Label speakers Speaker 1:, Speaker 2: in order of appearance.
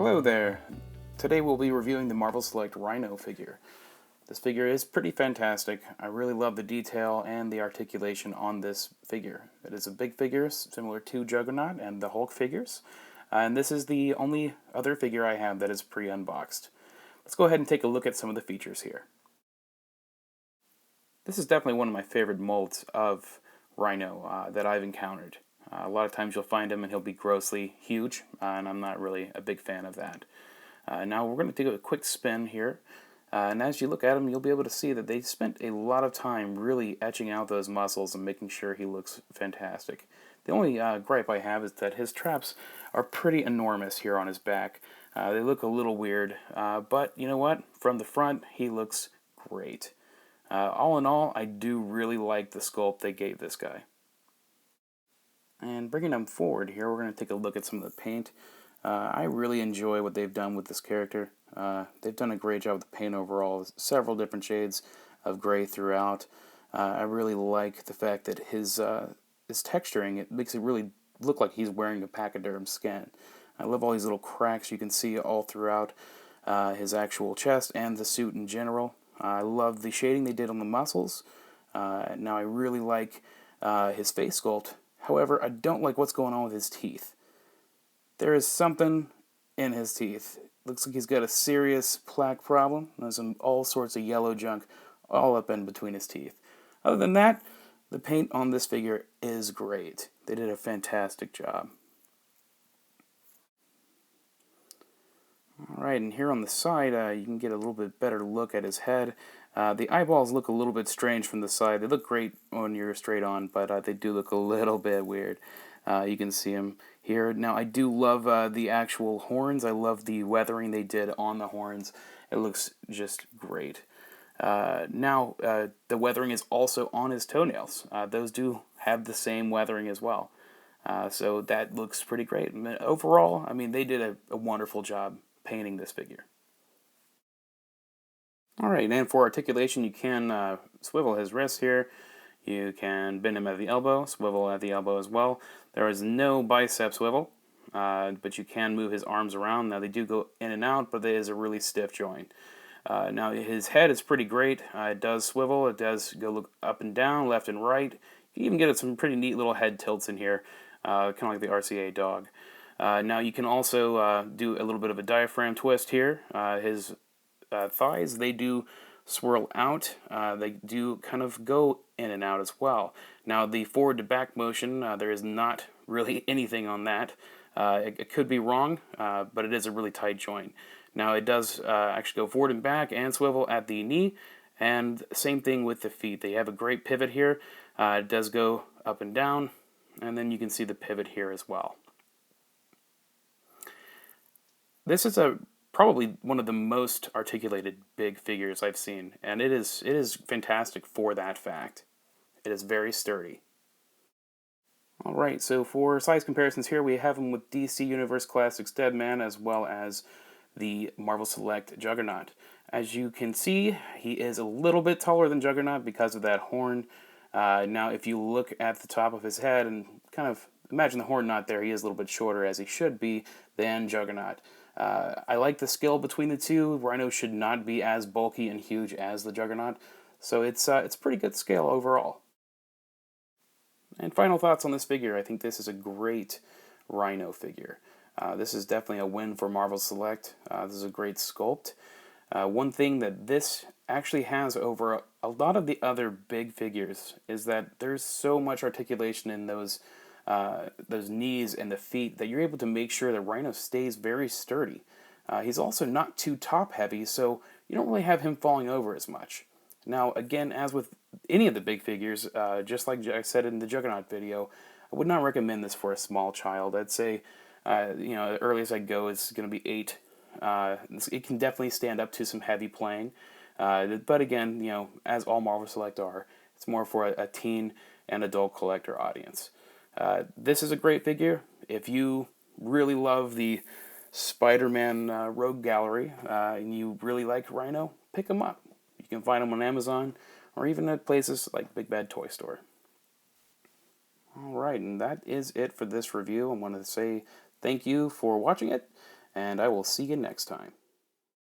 Speaker 1: Hello there. Today we'll be reviewing the Marvel Select Rhino figure. This figure is pretty fantastic. I really love the detail and the articulation on this figure. It is a big figure similar to Juggernaut and the Hulk figures, and this is the only other figure I have that is pre-unboxed. Let's go ahead and take a look at some of the features here. This is definitely one of my favorite molds of Rhino that I've encountered. A lot of times you'll find him and he'll be grossly huge, and I'm not really a big fan of that. Now we're going to take a quick spin here, and as you look at him, you'll be able to see that they spent a lot of time really etching out those muscles and making sure he looks fantastic. The only gripe I have is that his traps are pretty enormous here on his back. They look a little weird, but you know what? From the front, he looks great. All in all, I do really like the sculpt they gave this guy. And bringing them forward here, we're going to take a look at some of the paint. I really enjoy what they've done with this character. They've done a great job with the paint overall. Several different shades of gray throughout. I really like the fact that his texturing, it makes it really look like he's wearing a pachyderm skin. I love all these little cracks you can see all throughout his actual chest and the suit in general. I love the shading they did on the muscles. Now I really like his face sculpt. However, I don't like what's going on with his teeth. There is something in his teeth. Looks like he's got a serious plaque problem. There's all sorts of yellow junk all up in between his teeth. Other than that, the paint on this figure is great. They did a fantastic job. Alright, and here on the side, you can get a little bit better look at his head. The eyeballs look a little bit strange from the side. They look great when you're straight on, but they do look a little bit weird. You can see them here. Now, I do love the actual horns. I love the weathering they did on the horns. It looks just great. Now, the weathering is also on his toenails. Those do have the same weathering as well. So that looks pretty great. Overall, I mean, they did a wonderful job painting this figure. Alright, and for articulation, you can swivel his wrists here. You can bend him at the elbow, swivel at the elbow as well. There is no bicep swivel, but you can move his arms around. Now, they do go in and out, but there is a really stiff joint. Now, his head is pretty great. It does swivel. It does go look up and down, left and right. You can even get some pretty neat little head tilts in here, kind of like the RCA dog. Now, you can also do a little bit of a diaphragm twist here. His thighs, they do swirl out. They do kind of go in and out as well. Now, the forward to back motion, there is not really anything on that. It could be wrong, but it is a really tight joint. Now, it does actually go forward and back and swivel at the knee, and same thing with the feet. They have a great pivot here. It does go up and down, and then you can see the pivot here as well. This is probably one of the most articulated big figures I've seen, and it is fantastic for that fact. It is very sturdy. Alright, so for size comparisons here, we have him with DC Universe Classics Deadman as well as the Marvel Select Juggernaut. As you can see, he is a little bit taller than Juggernaut because of that horn. Now, if you look at the top of his head and kind of imagine the horn not there, he is a little bit shorter, as he should be, than Juggernaut. I like the scale between the two. Rhino should not be as bulky and huge as the Juggernaut, so it's pretty good scale overall. And final thoughts on this figure. I think this is a great Rhino figure. This is definitely a win for Marvel Select. This is a great sculpt. One thing that this actually has over a lot of the other big figures is that there's so much articulation in those knees and the feet that you're able to make sure that Rhino stays very sturdy. He's also not too top heavy, so you don't really have him falling over as much. Now, again, as with any of the big figures, just like I said in the Juggernaut video, I would not recommend this for a small child. I'd say, the earliest I'd go is going to be 8. It can definitely stand up to some heavy playing, but again, as all Marvel Select are, it's more for a teen and adult collector audience. This is a great figure. If you really love the Spider-Man Rogue Gallery and you really like Rhino, pick him up. You can find him on Amazon or even at places like Big Bad Toy Store. Alright, and that is it for this review. I want to say thank you for watching it, and I will see you next time.